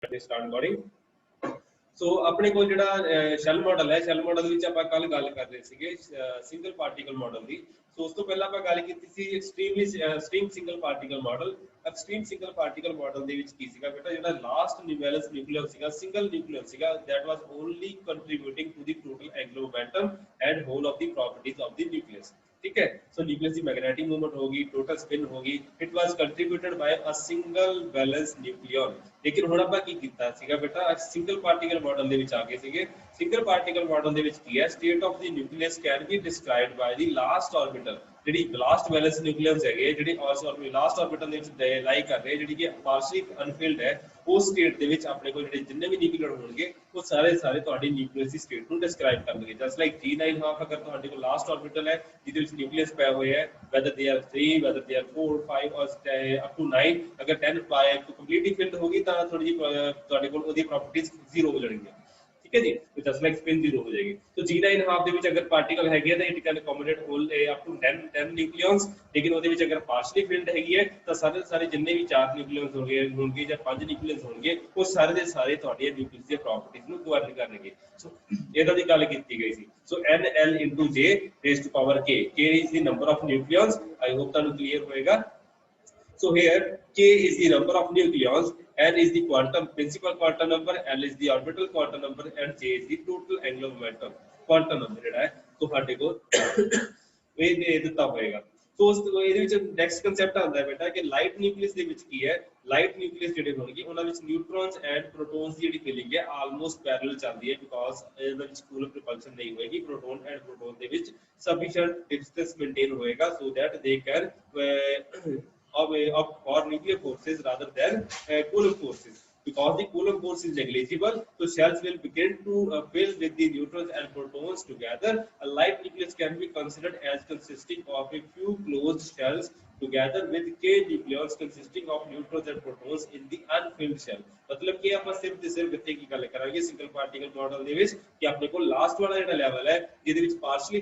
Start according so अपने को जो शैल मॉडल है शैल मॉडल आप कल गल कर रहे थे सिंगल पार्टिकल मॉडल की सो उस तो पहला आप गल की extreme single particle model extreme single particle model बेटा जो last valence nuclear single nuclear that was only contributing to the total angular momentum and whole of the properties of the nucleus ठीक है सो न्यूक्लियस की magnetic movement होगी total spin होगी it was contributed by a single valence nucleon लेकिन ਹੁਣ ਆਪਾਂ ਕੀ ਕੀਤਾ ਸੀਗਾ ਬੇਟਾ ਸਿੰਗਲ ਪਾਰਟੀਕਲ ਮਾਡਲ ਦੇ ਵਿੱਚ ਆ ਗਏ ਸੀਗੇ ਸਿੰਗਲ ਪਾਰਟੀਕਲ ਮਾਡਲ ਦੇ ਵਿੱਚ ਕੀ ਹੈ state of the nucleus can be described by the last orbital ਜਿਹੜੀ ਲਾਸਟ ਬੈਲੈਂਸ ਨਿਊਕਲੀਅਸ ਹੈਗੇ ਜਿਹੜੀ ਲਾਸਟ ਆਰਬਿਟਲ ਦੇ ਵਿੱਚ ਲਾਈ ਕਰ ਰਹੇ ਜਿਹੜੀ ਕਿ ਪਾਰਸ਼ਲੀ ਅਨਫਿਲਡ ਹੈ ਉਸ ਸਟੇਟ ਦੇ ਵਿੱਚ ਆਪਣੇ ਕੋਲ ਜਿਹੜੇ ਜਿੰਨੇ ਵੀ ਨਿਊਕਲੀਅਰ ਹੋਣਗੇ ਉਹ ਸਾਰੇ ਤੁਹਾਡੀ ਨਿਊਕਲੀਅਸ ਦੀ ਸਟੇਟ ਨੂੰ ਡਿਸਕ੍ਰਾਈਬ ਕਰਨਗੇ ਜਸਟ ਲਾਈਕ G9 ਹਾਫ ਅਗਰ ਤੁਹਾਡੇ ਕੋਲ ਲਾਸਟ ਆਰਬਿਟਲ ਹੈ ਜਿਹਦੇ ਵਿੱਚ ਨਿਊਕਲੀਅਸ ਪਏ ਹੋਏ ਹੈ whether they are 3 whether they are 4 5 or up to 9 ਅਗਰ 10 ਪਾਏ तो completely filled होगी ਤਾਂ ਥੋੜੀ ਜਿਹੀ ਤੁਹਾਡੇ ਕੋਲ ਉਹਦੀ ਪ੍ਰੋਪਰਟੀਜ਼ ਜ਼ੀਰੋ ਹੋ ਜਾਣਗੀਆਂ ठीक है जी तो जस्ट लाइक स्पिन जीरो हो जाएगी तो G9 हाफ ਦੇ ਵਿੱਚ ਅਗਰ ਪਾਰਟੀਕਲ ਹੈਗੇ ਤਾਂ it can accommodate whole up to 10 nucleons ਲੇਕਿਨ ਉਹਦੇ ਵਿੱਚ ਅਗਰ ਪਾਰਸ਼ਲੀ ਫਿਲਡ ਹੈਗੀ ਹੈ ਤਾਂ ਸਾਰੇ ਜਿੰਨੇ ਵੀ 4 ਨਿਊਕਲੀਅਨਸ ਹੋਣਗੇ ਜਾਂ 5 ਨਿਊਕਲੀਅਨਸ ਹੋਣਗੇ ਉਹ ਸਾਰੇ ਦੇ ਸਾਰੇ ਤੁਹਾਡੀਆਂ ਨਿਊਕਲੀਅਸ ਦੀਆਂ ਪ੍ਰੋਪਰਟੀਜ਼ ਨੂੰ ਗਵਰਨ ਕਰਨਗੇ ਸੋ ਇਹਦਾ ਦੀ ਗੱਲ ਕੀਤੀ ਗਈ ਸੀ ਸੋ NL j raised to power k is the number of nucleons I hope ਤੁਹਾਨੂੰ ਕਲੀਅਰ ਹੋਏਗਾ so here k is the number of nucleons N is the principal quantum number, L is the orbital quantum number, and J is the total angular momentum quantum number ਜਿਹੜਾ ਹੈ ਤੁਹਾਡੇ ਕੋਲ ਇਹ ਦੇ ਦਿੱਤਾ ਹੋਏਗਾ ਸੋ ਉਸ ਇਹਦੇ ਵਿੱਚ ਨੈਕਸਟ ਕਨਸੈਪਟ ਆਉਂਦਾ ਹੈ ਬੇਟਾ ਕਿ ਲਾਈਟ ਨਿਊਕਲੀਅਸ ਦੇ ਵਿੱਚ ਕੀ ਹੈ ਲਾਈਟ ਨਿਊਕਲੀਅਸ ਜਿਹੜੇ ਹੋਣਗੇ ਉਹਨਾਂ ਵਿੱਚ ਨਿਊਟਰੋਨਸ ਐਂਡ ਪ੍ਰੋਟੋਨਸ ਦੀ ਜਿਹੜੀ ਫਿਲਿੰਗ ਹੈ ਆਲਮੋਸਟ ਪੈਰਲਲ ਚੱਲਦੀ ਹੈ ਬਿਕੋਜ਼ ਇਹਦੇ ਵਿੱਚ ਕੂਲਰ ਰਿਪਲਸ਼ਨ ਨਹੀਂ ਹੋਏਗੀ ਪ੍ਰੋਟੋਨ ਐਂਡ ਪ੍ਰੋਟੋਨ ਦੇ ਵਿੱਚ ਸਫੀਸ਼ੀਐਂਟ ਡਿਸਟੈਂਸ ਮੇਨਟੇਨ ਹੋਏਗਾ so that they can of for nuclear forces rather than Coulomb forces because the Coulomb force is negligible so shells will begin to fill with the neutrons and protons together a light nucleus can be considered as consisting of a few closed shells together with k nucleons consisting of neutrons and protons in the unfilled shell मतलब कि ਆਪਾਂ ਸਿਰਫ ਤੇ ਸਿਰਫ ਇੱਥੇ ਕੀ ਗੱਲ ਕਰਾਂਗੇ single particle model ਦੇ ਵਿੱਚ ਕਿ ਆਪਣੇ ਕੋਲ ਲਾਸਟ ਵਾਲਾ ਜਿਹੜਾ ਲੈਵਲ ਹੈ ਜਿਹਦੇ ਵਿੱਚ ਪਾਰਸ਼ਲੀ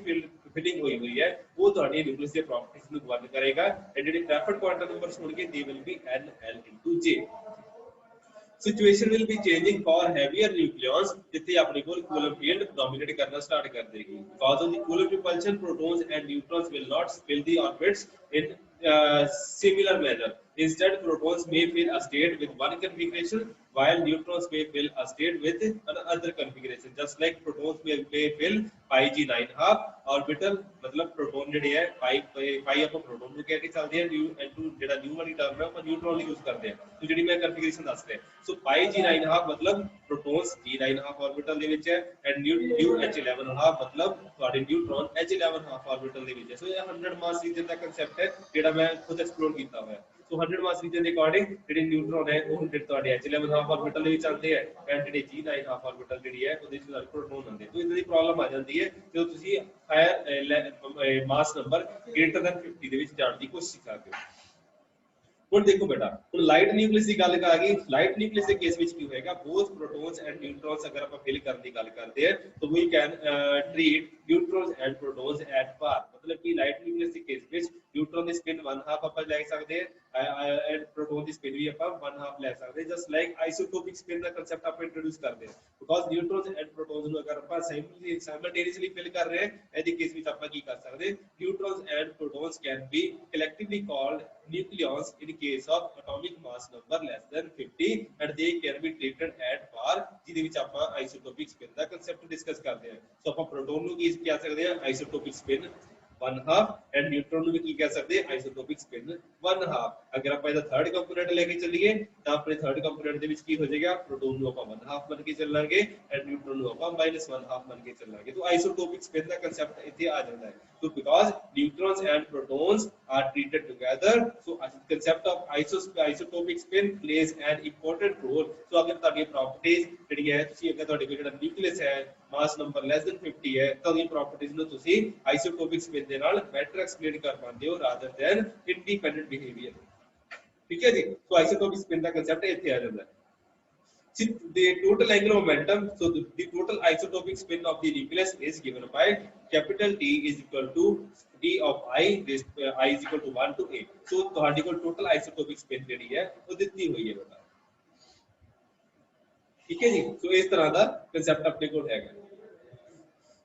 ਫਿਲਿੰਗ ਹੋਈ ਹੈ ਉਹ ਤੁਹਾਡੀ ਨਿਊਕਲੀਅਸ ਦੀ ਪ੍ਰੋਪਰਟੀਜ਼ ਨੂੰ ਗਵਰਨ ਕਰੇਗਾ ਐਂਡ ਜਿਹੜੇ ਪ੍ਰੈਫਰਡ ਕੁਆਂਟਮ ਨੰਬਰਸ ਹੋਣਗੇ they will be NL j situation will be changing for heavier nucleons ਜਿੱਥੇ ਆਪਣੇ ਕੋਲ Coulomb field dominate ਕਰਨਾ ਸਟਾਰਟ ਕਰ ਦੇਗੀ because of the Coulomb repulsion protons and neutrons will not fill the orbits in similar manner instead protons may fill a state with one configuration while neutrons may fill a state with another configuration just like protons may fill pi G9 half orbital मतलब proton ਜਿਹੜੇ ਹੈ pi ਆਪਾਂ proton ਨੂੰ ਕਹਿ ਕੇ ਚੱਲਦੇ ਹਾਂ n2 ਜਿਹੜਾ new ਵਾਲੀ ਟਰਮ ਹੈ ਆਪਾਂ ਨਿਊਟਰੋਨ ਲਈ ਯੂਜ਼ ਕਰਦੇ ਹਾਂ तो ਜਿਹੜੀ ਮੈਂ ਕਨਫੀਗਰੇਸ਼ਨ ਦੱਸ ਰਿਹਾ ਸੋ pi G9 half मतलब protons G9 half orbital ਦੇ ਵਿੱਚ ਹੈ and new H11 half मतलब ਤੁਹਾਡੇ ਨਿਊਟਰੋਨ H11 half orbital ਦੇ ਵਿੱਚ ਹੈ ਸੋ ਇਹ 100 ਮਾਸ ਰੀਜਨ ਦਾ ਕਨਸੈਪਟ ਹੈ ਜਿਹੜਾ ਮੈਂ ਖੁਦ ਐਕਸਪਲੋਰ ਕੀਤਾ ਹੋਇਆ so 100 mass region ਦੇ ਅਕੋਰਡਿੰਗ ਜਿਹੜੇ ਨਿਊਟਰੋਨ ਹੈ ਉਹ ਜਿਹੜੇ ਤੁਹਾਡੇ H11 ਹਾਫ ਆਰਬਿਟਲ ਦੇ ਵਿੱਚ ਆਉਂਦੇ ਆ ਐਂਡ ਜਿਹੜੇ G9 ਹਾਫ ਆਰਬਿਟਲ ਜਿਹੜੀ ਹੈ ਉਹਦੇ ਵਿੱਚ ਪ੍ਰੋਟੋਨ ਹੁੰਦੇ ਤੋਂ ਇਦਾਂ ਦੀ ਪ੍ਰੋਬਲਮ ਆ ਜਾਂਦੀ ਹੈ ਜਦੋਂ ਤੁਸੀਂ ਹਾਇਰ ਮਾਸ ਨੰਬਰ ਗ੍ਰੇਟਰ ਦੈਨ 50 ਦੇ ਵਿੱਚ ਜਾਣ ਦੀ ਕੋਸ਼ਿਸ਼ ਕਰਦੇ ਹੋ ਹੁਣ ਦੇਖੋ ਬੇਟਾ ਹੁਣ ਲਾਈਟ ਨਿਊਕਲੀਅਸ ਦੀ ਗੱਲ ਆ ਗਈ ਲਾਈਟ ਨਿਊਕਲੀਅਸ ਦੇ ਕੇਸ ਵਿੱਚ ਕੀ ਹੋਏਗਾ ਬੋਥ ਪ੍ਰੋਟੋਨਸ ਐਂਡ ਨਿਊਟਰੋਨਸ ਅਗਰ ਆਪਾਂ ਫਿਲ ਕਰਨ ਦੀ ਗੱਲ ਕਰਦੇ ਆ ਤਾਂ we can treat neutrons and protons at par मतलब कि लाइट न्यूक्लियस के केस ਵਿੱਚ ਨਿਊਟਰੋਨ ਦੀ ਸਪਿਨ 1 ਹਾਫ ਆਪਾਂ ਲੈ ਸਕਦੇ ਹਾਂ ਐਂਡ ਪ੍ਰੋਟੋਨ ਦੀ ਸਪਿਨ ਵੀ ਆਪਾਂ 1 ਹਾਫ ਲੈ ਸਕਦੇ ਹਾਂ ਜਸਟ ਲਾਈਕ ਆਈਸੋਟੋਪਿਕ ਸਪਿਨ ਦਾ ਕਨਸੈਪਟ ਆਪਾਂ ਇੰਟਰੋਡਿਊਸ ਕਰਦੇ ਹਾਂ ਬਿਕੋਜ਼ ਨਿਊਟਰੋਨਸ ਐਂਡ ਪ੍ਰੋਟੋਨਸ ਨੂੰ ਅਗਰ ਆਪਾਂ ਸਾਈਮਲਟੇਨੀਅਸਲੀ ਫਿਲ ਕਰ ਰਹੇ ਹਾਂ ਇਹਦੇ ਕੇਸ ਵਿੱਚ ਆਪਾਂ ਕੀ ਕਰ ਸਕਦੇ neutrons and protons can be collectively called nucleons in case of atomic mass number less than 50 and they can be treated at par ਜਿਹਦੇ ਵਿੱਚ ਆਪਾਂ ਆਈਸੋਟੋਪਿਕ ਸਪਿਨ ਦਾ ਕਨਸੈਪਟ ਡਿਸਕਸ ਕਰਦੇ ਹਾਂ ਸੋ ਆਪਾਂ ਪ੍ਰੋਟੋਨ ਨੂੰ ਕੀ ਕਹਿ ਸਕਦੇ ਹਾਂ ਆਈਸੋਟੋਪਿਕ ਸਪਿਨ 1 half and neutron ਨੂੰ ਵੀ ਕੀ ਕਹਿ ਸਕਦੇ ਹਾਂ ਆਈਸੋਟੋਪਿਕ ਸਪਿਨ 1 half ਅਗਰ ਆਪਾਂ ਇਹਦਾ ਥਰਡ ਕੰਪੋਨੈਂਟ ਲੈ ਕੇ ਚੱਲੀਏ ਤਾਂ ਆਪਣੇ ਥਰਡ ਕੰਪੋਨੈਂਟ ਦੇ ਵਿੱਚ ਕੀ ਹੋ ਜਾਏਗਾ ਪ੍ਰੋਟੋਨ ਨੂੰ ਆਪਾਂ 1 half ਮੰਨ ਕੇ ਚੱਲਾਂਗੇ ਐਂਡ ਨਿਊਟਰੋਨ ਨੂੰ ਆਪਾਂ -1 half ਮੰਨ ਕੇ ਚੱਲਾਂਗੇ ਤਾਂ ਆਈਸੋਟੋਪਿਕ ਸਪਿਨ ਦਾ ਕਨਸੈਪਟ ਇੱਥੇ ਆ ਜਾਂਦਾ ਹੈ so because neutrons and protons are treated together so concept of isotopic spin plays an important role so ਅਗਰ ਤੁਹਾਡੀ ਪ੍ਰੋਪਰਟੀਜ਼ ਜਿਹੜੀ ਹੈ ਤੁਸੀਂ ਅਗਰ ਤੁਹਾਡੇ ਕੋਲ ਜਿਹੜਾ ਨਿਊਕਲੀਅਸ ਹੈ ਮਾਸ ਨੰਬਰ ਲੈਸ ਦੈਨ 50 ਹੈ ਤਾਂ ਉਹਦੀ ਪ੍ਰੋਪਰਟੀਜ਼ ਨੂੰ ਤੁਸੀਂ ਆਈਸੋਟੋਪਿਕ ਸਪਿਨ ਦੇ ਨਾਲ ਬੈਟਰ ਐਕਸਪਲੇਨ ਕਰ ਪਾਉਂਦੇ ਹੋ ਰਾਦਰ ਦੈਨ ਇੰਡੀਪੈਂਡੈਂਟ ਬਿਹੇਵੀਅਰ ਠੀਕ ਹੈ ਜੀ ਸੋ ਆਈਸੋਟੋਪਿਕ ਸਪਿਨ ਦਾ ਕਨਸੈਪਟ ਇੱਥੇ ਆ ਜਾਂਦਾ ਹੈ the total angular momentum so the total isotopic spin of the nucleus is given by capital T is equal to d of I is equal to 1 to 8 so ਤੁਹਾਡੇ ਕੋਲ total isotopic spin ਜਿਹੜੀ ਹੈ ਉਹ ਦਿੱਤੀ ਹੋਈ ਹੈ ਬੇਟਾ ठीक है जी। सो इस तरह का कंसैप्ट अपने को है।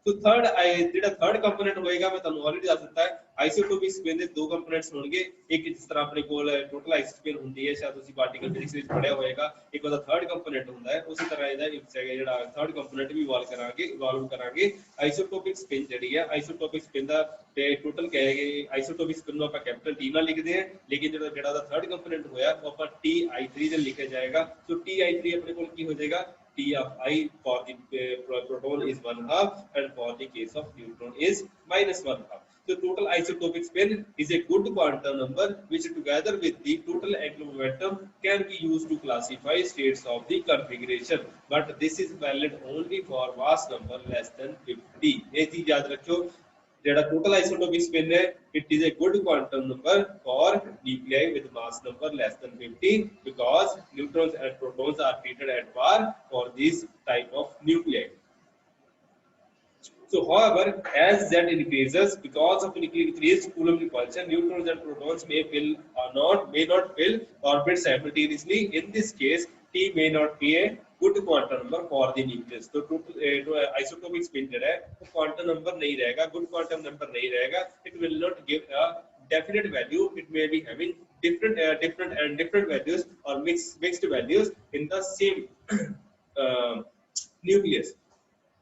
तो थर्ड ਜਿਹੜਾ थर्ड ਕੰਪੋਨੈਂਟ ਹੋਏਗਾ ਮੈਂ ਤੁਹਾਨੂੰ ਆਲਰੇਡੀ ਦੱਸ ਦਿੱਤਾ ਹੈ ਆਈਸੋਟੋਪਿਕ ਸਪਿਨ ਦੇ ਦੋ ਕੰਪੋਨੈਂਟਸ ਹੋਣਗੇ ਇੱਕ ਜਿਸ ਤਰ੍ਹਾਂ ਆਪਣੇ ਕੋਲ ਟੋਟਲ ਆਈਸੋਟੋਪਿਕ ਹੁੰਦੀ ਹੈ ਸ਼ਾਇਦ ਤੁਸੀਂ ਪਾਰਟੀਕਲ ਫਿਜ਼ਿਕਸ ਵਿੱਚ ਪੜਿਆ ਹੋਵੇਗਾ ਇੱਕ ਉਹਦਾ ਥਰਡ ਕੰਪੋਨੈਂਟ ਹੁੰਦਾ ਹੈ ਉਸੇ ਤਰ੍ਹਾਂ ਇਹਦਾ ਇੱਕ ਹੈਗਾ ਜਿਹੜਾ ਥਰਡ ਕੰਪੋਨੈਂਟ ਵੀ ਇਵਾਲਵ ਕਰਾਂਗੇ ਆਈਸੋਟੋਪਿਕ ਸਪਿਨ ਜਿਹੜੀ ਹੈ ਆਈਸੋਟੋਪਿਕ ਸਪਿਨ ਦਾ ਤੇ ਟੋਟਲ ਕਹੇਗੇ ਆਈਸੋਟੋਪਿਕ ਸਪਿਨ ਨੂੰ ਆਪਾਂ ਕੈਪੀਟਲ ਟੀ ਨਾਲ ਲਿਖਦੇ ਹਾਂ ਲੇਕਿਨ ਜਿਹੜਾ ਦਾ ਥਰਡ ਕੰਪੋਨੈਂਟ ਹੋਇਆ ਉਹ ਆਪਾਂ TI3 ਦੇ ਲਿਖਿਆ ਜਾਏਗਾ ਸੋ TI3 ਆਪਣੇ ਕੋਲ ਕੀ ਹੋ ਜਾਏਗਾ T of I for the proton is 1 half and for the case of neutron is minus 1 half. So total isotopic spin is a good quantum number which together with the total angular momentum can be used to classify states of the configuration. But this is valid only for mass number less than 50. ये चीज याद रखियो ਜਿਹੜਾ total isotopic spin है it is a good quantum number for nuclei with mass number less than 50 because neutrons and protons are treated at par for this type of nuclei. So however as Z increases because of increased Coulomb repulsion neutrons and protons may not fill orbit simultaneously. In this case T may not be a good quantum number for the nucleus. तो total isotopic spin जो है वो quantum number नहीं रहेगा, good quantum number नहीं रहेगा. It will not give a definite value. It may be having different values or mixed values in the same nucleus.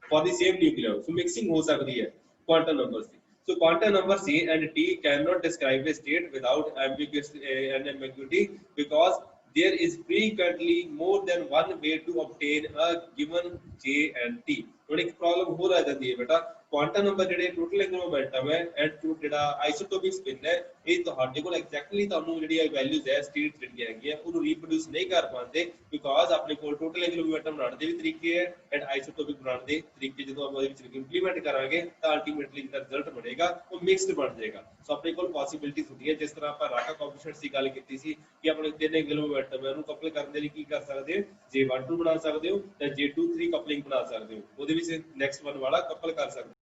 For the same nucleon. So mixing हो सकती है quantum numbers से. So quantum number C and T cannot describe a state without ambiguity because there is frequently more than one way to obtain a given J and T. ਹੁਣ ਇੱਕ problem ਹੋਰ ਆ ਜਾਂਦੀ ਹੈ ਬੇਟਾ ਕੁਆਂਟਮ ਨੰਬਰ ਜਿਹੜੇ total angular momentum ਹੈ and ਜਿਹੜਾ ਆਈਸੋਟੋਪਿਕ ਸਪਿਨ ਹੈ ਇਹ ਤੁਹਾਡੇ ਕੋਲ ਐਗਜ਼ੈਕਟਲੀ ਤੁਹਾਨੂੰ ਜਿਹੜੀ ਵੈਲਿਊਜ਼ ਹੈ ਸਟੇਟ ਜਿਹੜੀਆਂ ਹੈਗੀਆਂ ਉਹਨੂੰ ਰੀਪਰੋਡਿਊਸ ਨਹੀਂ ਕਰ ਪਾਉਂਦੇ ਬਿਕਾਜ਼ ਆਪਣੇ ਕੋਲ ਟੋਟਲ ਐਂਗੂਲਰ ਮੋਮੈਂਟਮ ਬਣਾਉਣ ਦੇ ਵੀ ਤਰੀਕੇ ਹੈ ਐਂਡ ਆਈਸੋਟੋਪਿਕ ਬਣਾਉਣ ਦੇ ਤਰੀਕੇ ਜਦੋਂ ਆਪਾਂ ਇਹਦੇ ਵਿੱਚ ਇੰਪਲੀਮੈਂਟ ਕਰਾਂਗੇ ਤਾਂ ਅਲਟੀਮੇਟਲੀ ਜਿਹੜਾ ਰਿਜ਼ਲਟ ਬਣੇਗਾ ਉਹ ਮਿਕਸਡ ਬਣ ਜਾਏਗਾ ਸੋ ਆਪਣੇ ਕੋਲ ਪੋਸੀਬਿਲਿਟੀਜ਼ ਹੁੰਦੀਆਂ ਜਿਸ ਤਰ੍ਹਾਂ ਆਪਾਂ ਰਾਕਾ ਕੋਐਫੀਸ਼ੀਐਂਟਸ ਦੀ ਗੱਲ ਕੀਤੀ ਸੀ ਕਿ ਆਪਣੇ ਤਿੰਨ ਐਂਗੂਲਰ ਮੋਮੈਂਟਮ ਹੈ ਉਹਨੂੰ ਕਪਲ ਕਰਨ ਦੇ ਲਈ ਕੀ ਕਰ ਸਕਦੇ ਹੋ J12 ਬਣਾ ਸਕਦੇ ਹੋ ਜਾਂ J23 ਕਪਲਿੰਗ ਬਣਾ ਸਕਦੇ ਹੋ ਉਹਦੇ ਵਿੱਚ ਨੈਕਸਟ ਵਨ ਵਾਲਾ ਕਪਲ ਕਰ ਸਕਦੇ